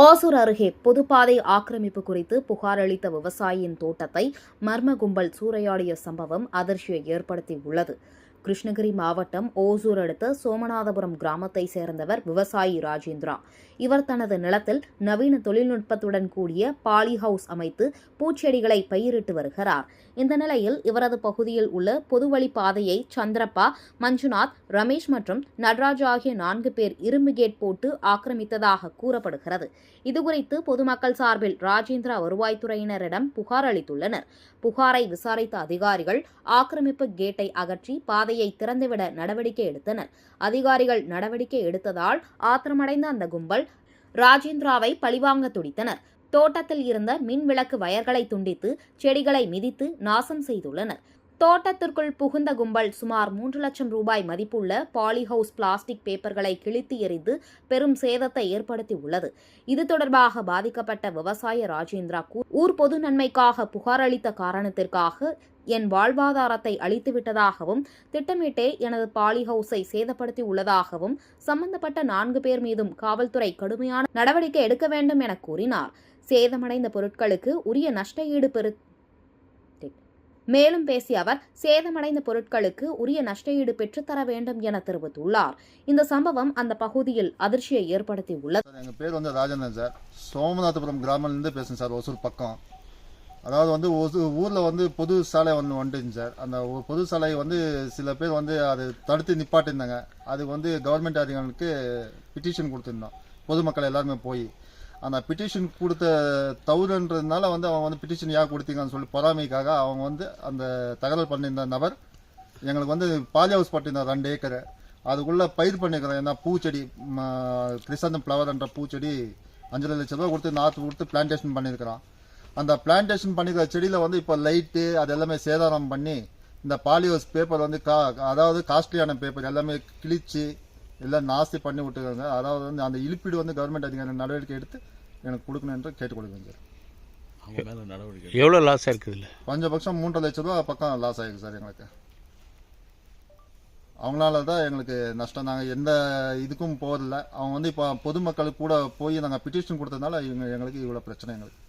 ஓசூர் அருகே பொதுப்பாதை ஆக்கிரமிப்பு குறித்து புகார் அளித்த விவசாயியின் தோட்டத்தை மர்ம கும்பல் சூறையாடிய சம்பவம் அதிர்ச்சியை ஏற்படுத்தியுள்ளது. கிருஷ்ணகிரி மாவட்டம் ஓசூர் அடுத்த சோமநாதபுரம் கிராமத்தை சேர்ந்தவர் விவசாயி ராஜேந்திரா. இவர் தனது நிலத்தில் நவீன தொழில்நுட்பத்துடன் கூடிய பாலி ஹவுஸ் அமைத்து பூச்செடிகளை பயிரிட்டு வருகிறார். இந்த நிலையில் இவரது பகுதியில் உள்ள பொதுவழி பாதையை சந்திரப்பா, மஞ்சுநாத், ரமேஷ் மற்றும் நடராஜ் ஆகிய 4 பேர் இரும்பு கேட் போட்டு ஆக்கிரமித்ததாக கூறப்படுகிறது. இதுகுறித்து பொதுமக்கள் சார்பில் ராஜேந்திரா வருவாய்த்துறையினரிடம் புகார் அளித்துள்ளனர். புகாரை விசாரித்த அதிகாரிகள் ஆக்கிரமிப்பு கேட்டை அகற்றி பாதையை திறந்துவிட நடவடிக்கை எடுத்தனர். அதிகாரிகள் நடவடிக்கை எடுத்ததால் ஆத்திரமடைந்த அந்த கும்பல் ராஜேந்திராவை பழிவாங்க துடித்தனர். தோட்டத்தில் இருந்த மின் விளக்கு வயர்களை துண்டித்து செடிகளை மிதித்து நாசம் செய்துள்ளனர். தோட்டத்திற்குள் புகுந்த கும்பல் சுமார் 3 லட்சம் ரூபாய் மதிப்புள்ள பாலிஹவுஸ் பிளாஸ்டிக் பேப்பர்களை கிழித்து எறிந்து பெரும் சேதத்தை ஏற்படுத்தியுள்ளது. இது தொடர்பாக பாதிக்கப்பட்ட விவசாய ராஜேந்திரா ஊர் பொது நன்மைக்காக புகார் அளித்த காரணத்திற்காக என் வாழ்வாதாரத்தை அளித்துவிட்டதாகவும் திட்டமிட்டே எனது பாலிஹவுஸை சேதப்படுத்தி உள்ளதாகவும் சம்பந்தப்பட்ட 4 பேர் மீதும் காவல்துறை கடுமையான நடவடிக்கை எடுக்க வேண்டும் என கூறினார். சேதமடைந்த பொருட்களுக்கு உரிய நஷ்ட ஈடு மேலும் பேசிய அவர் சேதமடைந்த பொருட்களுக்கு உரிய நஷ்ட ஈடு பெற்றுத்தர வேண்டும் என தெரிவித்துள்ளார். இந்த சம்பவம் அந்த பகுதியில் அதிர்ச்சியை ஏற்படுத்தியுள்ளது. எங்க பேர் ராஜேந்திரன் சார். சோமநாதபுரம் கிராமத்திலிருந்து பேசுறேன் சார். ஒசூர் பக்கம். அதாவது ஊர்ல பொது சாலை வந்துங்க சார். அந்த பொது சாலை சில பேர் அதை தடுத்து நிப்பாட்டிருந்தாங்க. அது கவர்மெண்ட் அதிகாரிகளுக்கு பிட்டிஷன் கொடுத்துருந்தோம். பொதுமக்கள் எல்லாருமே போய் அந்த பிட்டிஷன் கொடுத்த தவறுன்றதுனால அவங்க பிட்டிஷன் யார் கொடுத்தீங்கன்னு சொல்லி பொறாமைக்காக அவங்க அந்த தகவல் பண்ணியிருந்த நபர் எங்களுக்கு பாலி ஹவுஸ் பட்டிருந்தார் 2 ஏக்கர். அதுக்குள்ள பயிர் பண்ணிக்கிறோம். ஏன்னா பூச்செடி கிறிசந்தம் ஃப்ளவர் என்ற பூச்செடி 5 லட்சம் ரூபாய் கொடுத்து நாற்று கொடுத்து பிளான்டேஷன் பண்ணியிருக்கிறோம். அந்த பிளான்டேஷன் பண்ணிக்கிற செடியில் இப்போ லைட்டு அது எல்லாமே சேதாரம் பண்ணி இந்த பாலி ஹவுஸ் பேப்பர் அதாவது காஸ்ட்லியான பேப்பர் எல்லாமே கிழிச்சு எல்லாம் நாஸ்தி பண்ணி விட்டுருக்காங்க. அதாவது அந்த இழப்பீடு கவர்மெண்ட் அதிகாரி நடவடிக்கை எடுத்து எனக்கு கொடுக்கணும் என்று கேட்டுக்கொள்கிறேன் சார். எவ்வளோ லாஸ் இருக்குது? குறைஞ்சபட்சம் 3 லட்சம் ரூபா பக்கம் லாஸ் ஆயிருக்கு சார் எங்களுக்கு. அவங்களால தான் எங்களுக்கு நஷ்டம். நாங்கள் எந்த இதுக்கும் போகல. அவங்க இப்போ பொதுமக்களுக்கு கூட போய் நாங்கள் பிட்டிஷன் கொடுத்ததுனால எங்களுக்கு இவ்வளோ பிரச்சனை எங்களுக்கு.